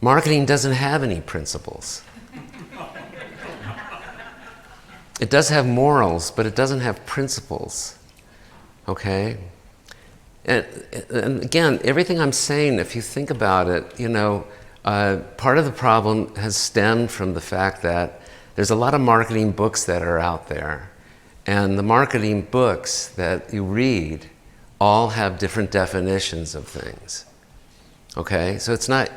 Marketing doesn't have any principles. It does have morals, but it doesn't have principles. Okay? And again, everything I'm saying, if you think about it, part of the problem has stemmed from the fact that there's a lot of marketing books that are out there. And the marketing books that you read all have different definitions of things. Okay? So it's not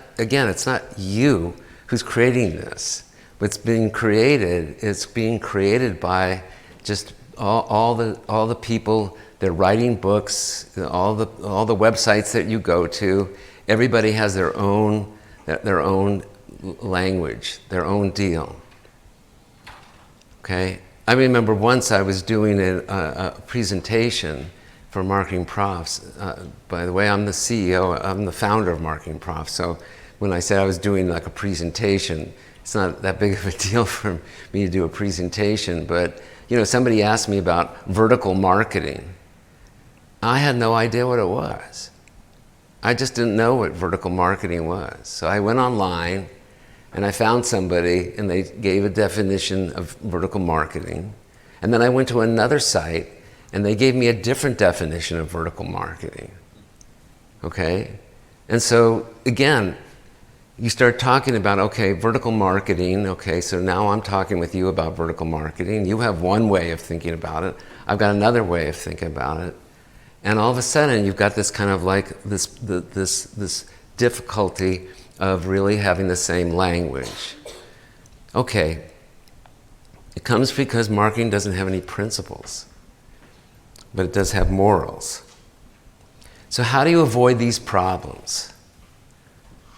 you who's creating this. It's being created by just all the people. They're writing books, all the websites that you go to. Everybody has their own language, their own deal. Okay, I remember once I was doing a presentation for MarketingProfs. By the way, I'm the CEO. I'm the founder of MarketingProfs. So when I said I was doing like a presentation, it's not that big of a deal for me to do a presentation. But somebody asked me about vertical marketing. I had no idea what it was. I just didn't know what vertical marketing was. So I went online and I found somebody and they gave a definition of vertical marketing. And then I went to another site and they gave me a different definition of vertical marketing. Okay? And so again, you start talking about, okay, vertical marketing. Okay, so now I'm talking with you about vertical marketing. You have one way of thinking about it. I've got another way of thinking about it. And all of a sudden, you've got this kind of like this difficulty of really having the same language. Okay, it comes because marketing doesn't have any principles, but it does have morals. So how do you avoid these problems?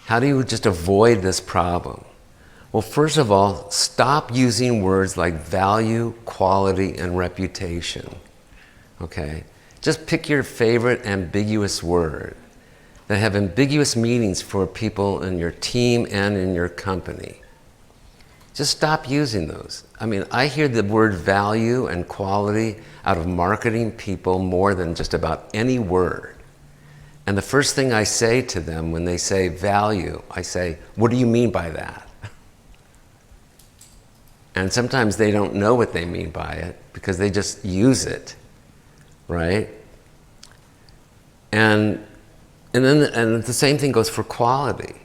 How do you just avoid this problem? Well, first of all, stop using words like value, quality, and reputation. Okay? Just pick your favorite ambiguous word that have ambiguous meanings for people in your team and in your company. Just stop using those. I mean, I hear the word value and quality out of marketing people more than just about any word. And the first thing I say to them when they say value, I say, what do you mean by that? And sometimes they don't know what they mean by it because they just use it. Right? And the same thing goes for quality.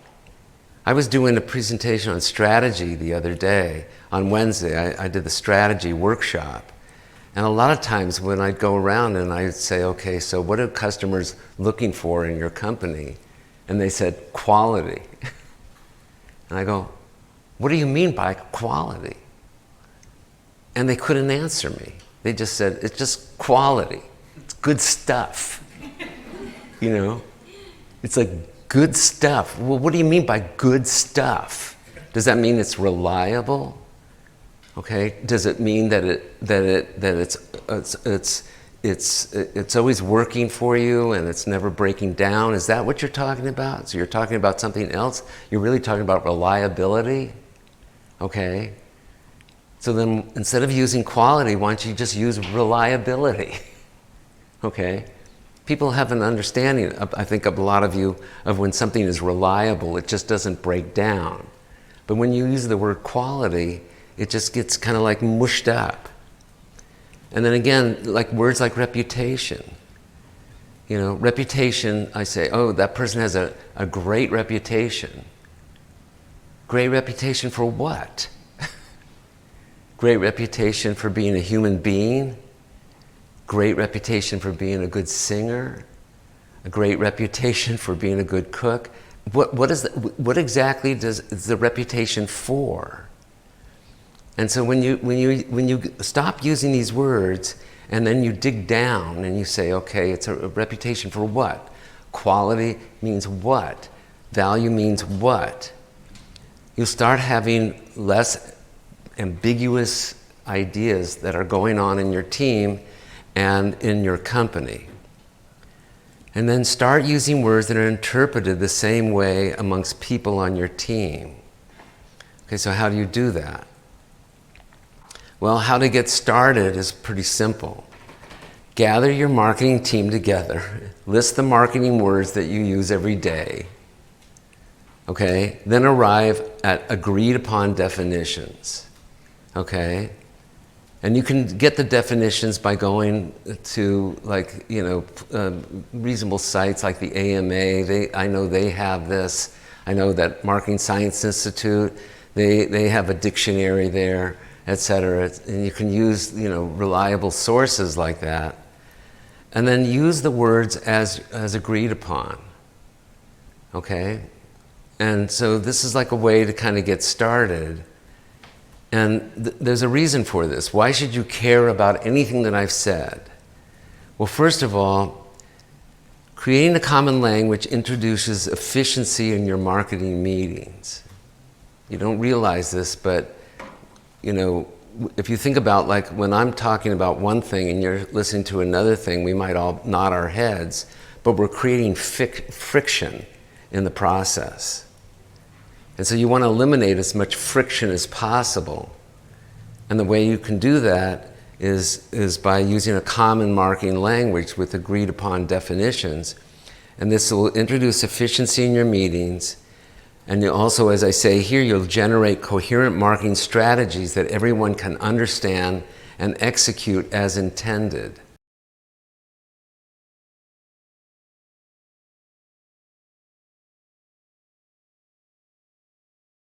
I was doing a presentation on strategy the other day. On Wednesday, I did the strategy workshop. And a lot of times when I'd go around and I'd say, okay, so what are customers looking for in your company? And they said, quality. And I go, what do you mean by quality? And they couldn't answer me. They just said, it's just quality. It's good stuff. It's like good stuff. Well, what do you mean by good stuff? Does that mean it's reliable? Okay. Does it mean that it's always working for you and it's never breaking down? Is that what you're talking about? So you're talking about something else? You're really talking about reliability? Okay. So then instead of using quality, why don't you just use reliability? Okay? People have an understanding, I think, of a lot of you, of when something is reliable, it just doesn't break down. But when you use the word quality, it just gets kind of like mushed up. And then again, like words like reputation. Reputation, I say, oh, that person has a great reputation. Great reputation for what? Great reputation for being a human being? Great reputation for being a good singer? A great reputation for being a good cook? What exactly is the reputation for? And so when you stop using these words and then you dig down and you say, okay, it's a reputation for what? Quality means what? Value means what? You'll start having less ambiguous ideas that are going on in your team and in your company. And then start using words that are interpreted the same way amongst people on your team. Okay, so how do you do that? Well, how to get started is pretty simple. Gather your marketing team together. List the marketing words that you use every day. okay? Then arrive at agreed upon definitions, okay? And you can get the definitions by going to, like, you know, reasonable sites like the AMA. I know they have this. I know that Marketing Science Institute, they have a dictionary there, et cetera. And you can use, you know, reliable sources like that. And then use the words as agreed upon, okay? And so this is like a way to kind of get started. And there's a reason for this. Why should you care about anything that I've said? Well, first of all, creating a common language introduces efficiency in your marketing meetings. You don't realize this, but, you know, if you think about, like, when I'm talking about one thing and you're listening to another thing, we might all nod our heads, but we're creating friction in the process. And so you want to eliminate as much friction as possible. And the way you can do that is by using a common marketing language with agreed upon definitions. And this will introduce efficiency in your meetings. And you also, as I say here, you'll generate coherent marketing strategies that everyone can understand and execute as intended.